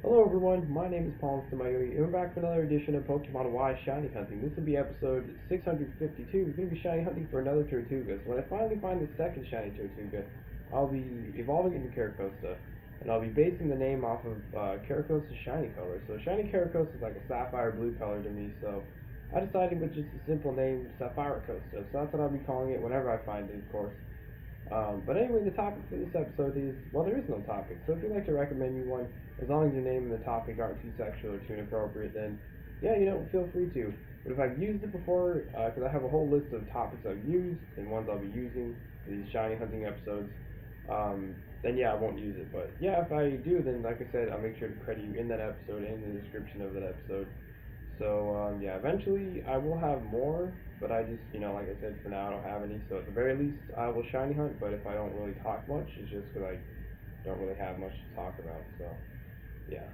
Hello everyone, my name is Paul Stamayuri, and we're back for another edition of Pokemon Y Shiny Hunting. This will be episode 652. We're going to be shiny hunting for another Tirtouga. So when I finally find the second shiny Tirtouga, I'll be evolving it into Caracosta, and I'll be basing the name off of Caracosta's shiny color. So shiny Caracosta is like a sapphire blue color to me, so I decided with just a simple name, Sapphire Costa. So that's what I'll be calling it whenever I find it, of course. But anyway, the topic for this episode is, well, there is no topic. So if you'd like to recommend me one, as long as your name and the topic aren't too sexual or too inappropriate, then yeah, feel free to. But if I've used it before, because I have a whole list of topics I've used and ones I'll be using for these shiny hunting episodes, then yeah, I won't use it. But yeah, if I do, then like I said, I'll make sure to credit you in that episode and in the description of that episode. So yeah, eventually I will have more, but I just like I said, for now I don't have any. So at the very least, I will shiny hunt. But if I don't really talk much, it's just because I don't really have much to talk about. So yeah.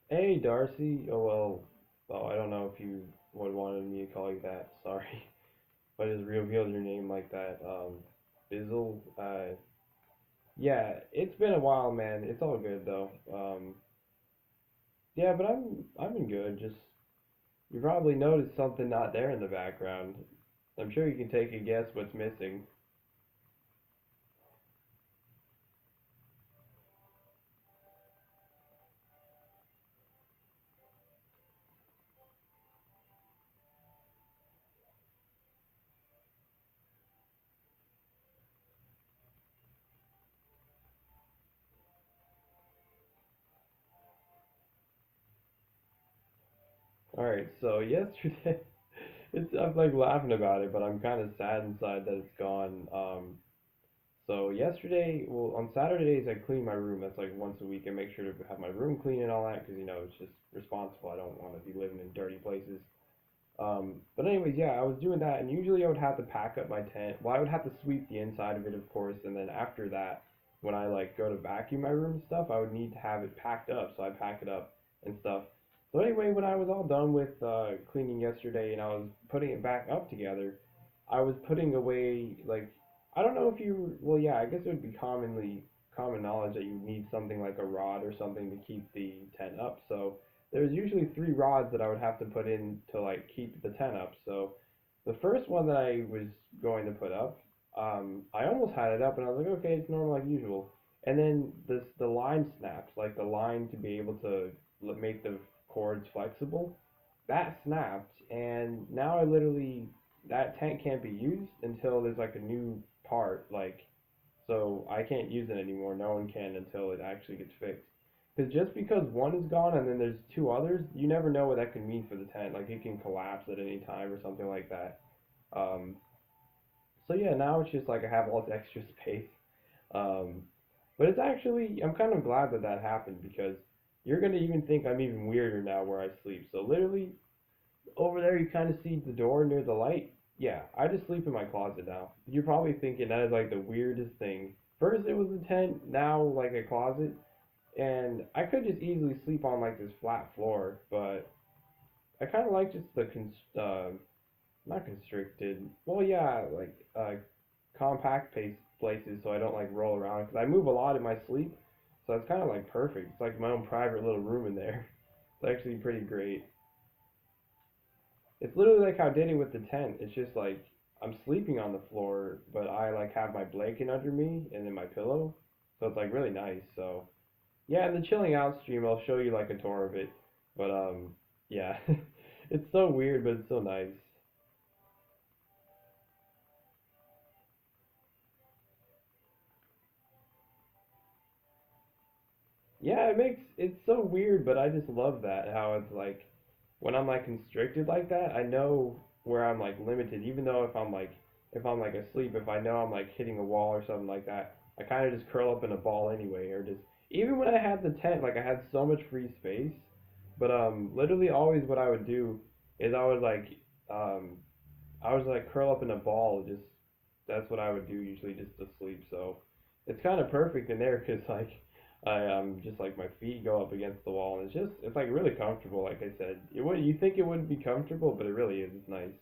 Hey Darcy. Oh well. Oh, I don't know if you would wanted me to call you that. Sorry, but I just revealed your name like that. Bizzle. Yeah, it's been a while, man. It's all good though. Yeah, but I've been good. Just you probably noticed something not there in the background. I'm sure you can take a guess what's missing. Alright, so yesterday, I'm like laughing about it, but I'm kind of sad inside that it's gone. So yesterday, well, on Saturdays I clean my room. That's like once a week. I make sure to have my room clean and all that because it's just responsible. I don't want to be living in dirty places. But anyways, yeah, I was doing that, and usually I would have to pack up my tent. Well, I would have to sweep the inside of it, of course, and then after that, when I like go to vacuum my room and stuff, I would need to have it packed up. So I pack it up and stuff. So anyway, when I was all done with cleaning yesterday and I was putting it back up together, I was putting away like I don't know if you well yeah, I guess it would be common knowledge that you need something like a rod or something to keep the tent up. So there's usually three rods that I would have to put in to like keep the tent up. So the first one that I was going to put up, I almost had it up and I was like, okay, it's normal like usual. And then the line snaps, like the line to be able to make the cords flexible, that snapped, and now I literally that tent can't be used until there's like a new part, like so I can't use it anymore. No one can until it actually gets fixed. Because just because one is gone and then there's two others, you never know what that can mean for the tent. Like it can collapse at any time or something like that. Um, so yeah, now it's just like I have all this extra space. Um, but it's actually I'm kind of glad that that happened because you're gonna even think I'm even weirder now where I sleep. So literally over there you kind of see the door near the light. Yeah, I just sleep in my closet now. You're probably thinking that is like the weirdest thing. First it was a tent, now like a closet. And I could just easily sleep on like this flat floor, but I kind of like just the not constricted. Well, yeah, like compact pace places, so I don't like roll around because I move a lot in my sleep, so it's kind of like perfect. It's like my own private little room in there. It's actually pretty great. It's literally like how I did it with the tent. It's just like I'm sleeping on the floor, but I like have my blanket under me and then my pillow, so it's like really nice. So yeah, in the chilling out stream, I'll show you like a tour of it. But yeah, it's so weird, but it's so nice. Yeah, it's so weird, but I just love that how it's like when I'm like constricted like that, I know where I'm like limited. Even though if I'm like asleep, if I know I'm like hitting a wall or something like that, I kind of just curl up in a ball anyway, or just even when I had the tent, like I had so much free space. But literally always what I would do is um I was like curl up in a ball, just that's what I would do usually just to sleep. So it's kind of perfect in there because like I just like my feet go up against the wall and it's like really comfortable. Like I said, you think it wouldn't be comfortable, but it really is. It's nice.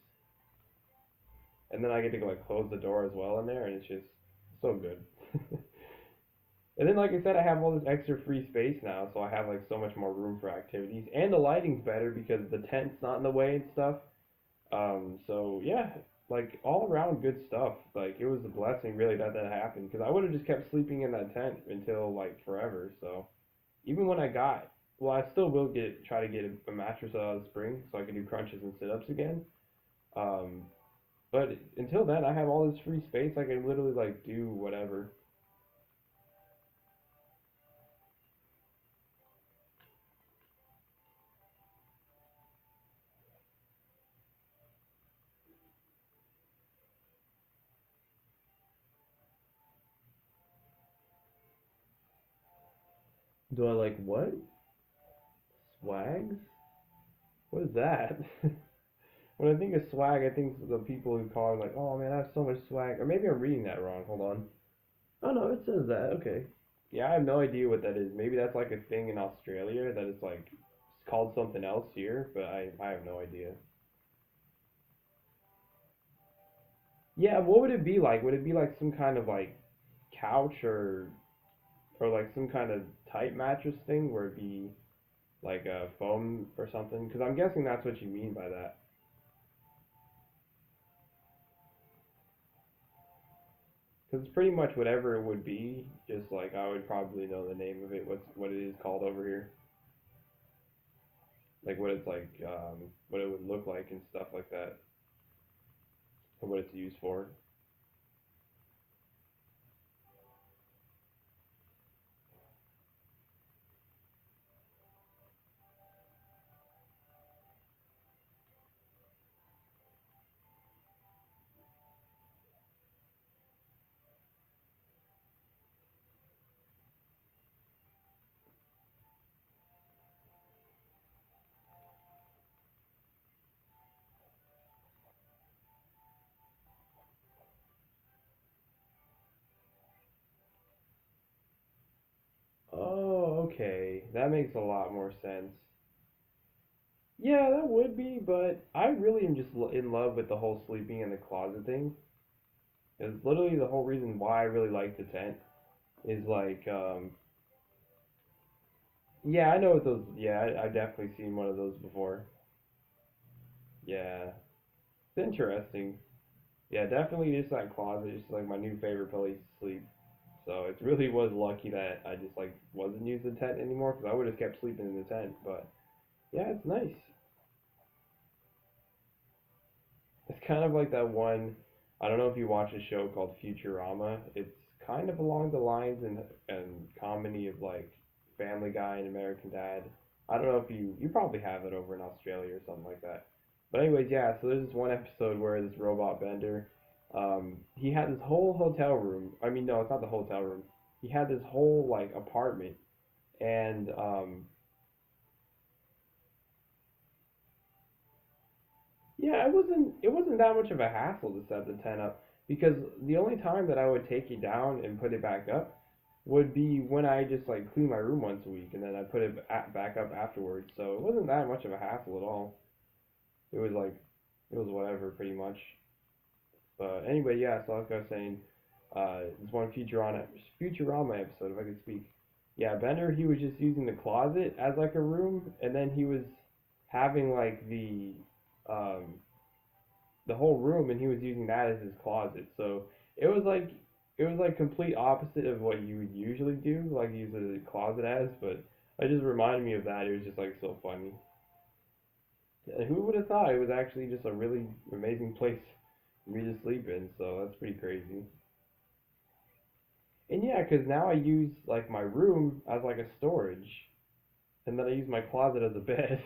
And then I get to like close the door as well in there, and it's just so good. And then, like I said, I have all this extra free space now, so I have like so much more room for activities, and the lighting's better because the tent's not in the way and stuff. So yeah, like all around good stuff. Like it was a blessing really that that happened because I would have just kept sleeping in that tent until like forever. So even when I got, well, I still will try to get a mattress out of the spring so I can do crunches and sit ups again. Um, but until then, I have all this free space. I can literally like do whatever. Do I like what? Swags? What is that? When I think of swag, I think of the people who call it like, oh man, I have so much swag. Or maybe I'm reading that wrong. Hold on. Oh no, it says that. Okay. Yeah, I have no idea what that is. Maybe that's like a thing in Australia that is like it's called something else here, but I have no idea. Yeah, what would it be like? Would it be like some kind of like couch or like some kind of tight mattress thing where it'd be like a foam or something? Because I'm guessing that's what you mean by that. Because it's pretty much whatever it would be, just like I would probably know the name of it, what it is called over here, like what it's like, what it would look like and stuff like that, and what it's used for. Okay, that makes a lot more sense. Yeah, that would be, but I really am just in love with the whole sleeping in the closet thing. It's literally the whole reason why I really like the tent is like, yeah, I know what those. Yeah, I've definitely seen one of those before. Yeah, it's interesting. Yeah, definitely just that closet is like my new favorite place to sleep. So it really was lucky that I just like wasn't using the tent anymore because I would have kept sleeping in the tent. But yeah, it's nice. It's kind of like that one. I don't know if you watch a show called Futurama. It's kind of along the lines and comedy of like Family Guy and American Dad. I don't know if you probably have it over in Australia or something like that. But anyways, yeah. So there's this one episode where this robot Bender, he had this whole hotel room. I mean, no, it's not the hotel room. He had this whole like apartment, and yeah, it wasn't that much of a hassle to set the tent up because the only time that I would take it down and put it back up would be when I just like clean my room once a week and then I put it back up afterwards. So it wasn't that much of a hassle at all. It was like it was whatever pretty much. But anyway, yeah. So like I was saying, this one Futurama episode, if I could speak. Yeah, Bender he was just using the closet as like a room, and then he was having like um the whole room and he was using that as his closet. So it was like it was like complete opposite of what you would usually do, like use a closet as, but it just reminded me of that. It was just like so funny. And who would have thought it was actually just a really amazing place for me to sleep in, so that's pretty crazy. And yeah, because now I use like my room as like a storage, and then I use my closet as a bed.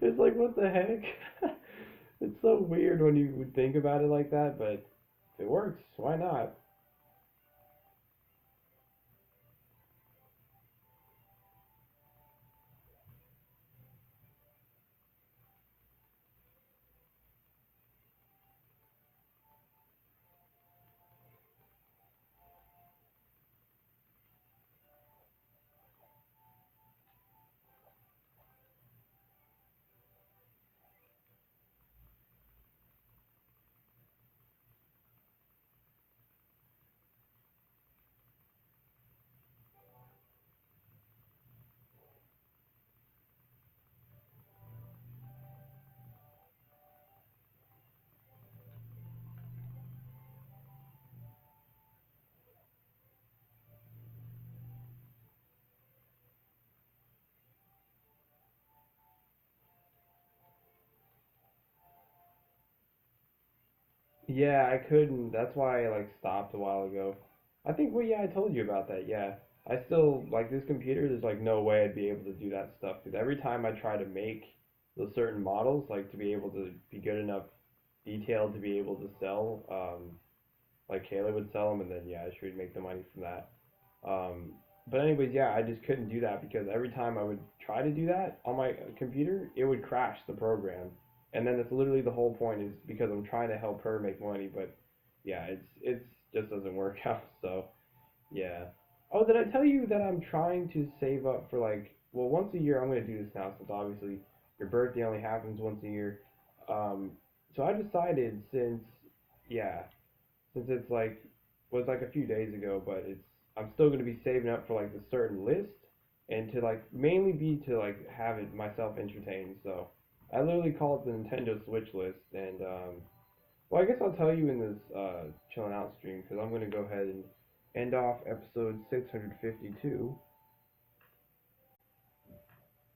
It's like what the heck? It's so weird when you would think about it like that, but if it works, why not? Yeah, I couldn't. That's why I like stopped a while ago. I think well, yeah, I told you about that. Yeah, I still like this computer. There's like no way I'd be able to do that stuff because every time I try to make those certain models, like to be able to be good enough detailed to be able to sell, like Kayla would sell them, and then yeah, she would make the money from that. Um, but anyways, yeah, I just couldn't do that because every time I would try to do that on my computer, it would crash the program. And then that's literally the whole point is because I'm trying to help her make money, but yeah, it's just doesn't work out. So yeah. Oh, did I tell you that I'm trying to save up for like well once a year I'm gonna do this now since obviously your birthday only happens once a year. Um, so I decided yeah since it's like was like a few days ago, but it's I'm still gonna be saving up for like the certain list and to like mainly be to like have it myself entertained. So I literally call it the Nintendo Switch list, and well, I guess I'll tell you in this chilling out stream because I'm gonna go ahead and end off episode 652